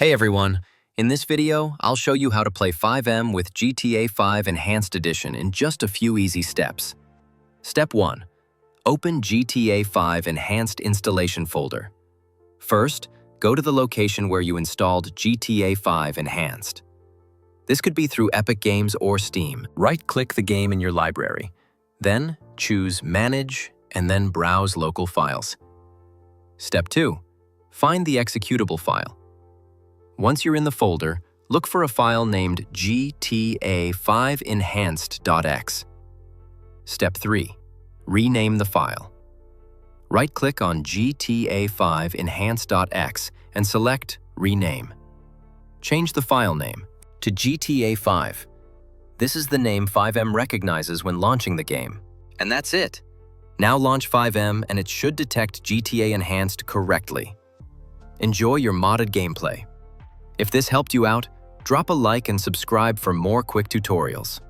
Hey everyone! In this video, I'll show you how to play FiveM with GTA 5 Enhanced Edition in just a few easy steps. Step 1. Open GTA 5 Enhanced Installation folder. First, go to the location where you installed GTA 5 Enhanced. This could be through Epic Games or Steam. Right-click the game in your library. Then, choose Manage and then Browse Local Files. Step 2. Find the executable file. Once you're in the folder, look for a file named GTA5enhanced.exe. Step 3. Rename the file. Right-click on GTA5enhanced.exe and select Rename. Change the file name to GTA5. This is the name FiveM recognizes when launching the game. And that's it. Now launch FiveM and it should detect GTA Enhanced correctly. Enjoy your modded gameplay. If this helped you out, drop a like and subscribe for more quick tutorials.